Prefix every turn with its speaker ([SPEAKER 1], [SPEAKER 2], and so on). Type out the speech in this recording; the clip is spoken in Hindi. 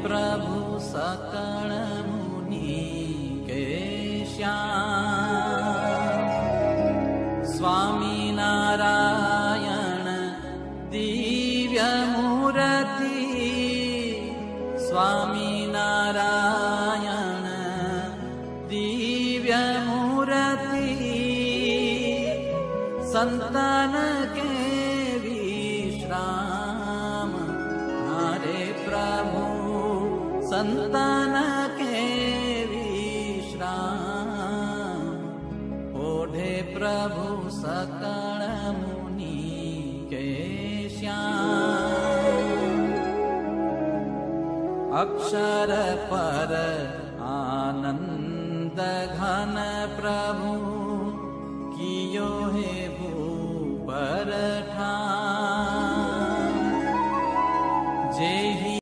[SPEAKER 1] प्रभु सकल मुनि के श्याम। स्वामी नारायण दिव्य मूर्ति, स्वामी नारायण दिव्य मूर्ति। संतन के विश्राम, हरे प्रभु संतन के विश्राम। ओढ़े प्रभु सकल मुनि के श्याम। अक्षर पर आनंद घन प्रभु, कियो हे भूपर ठान।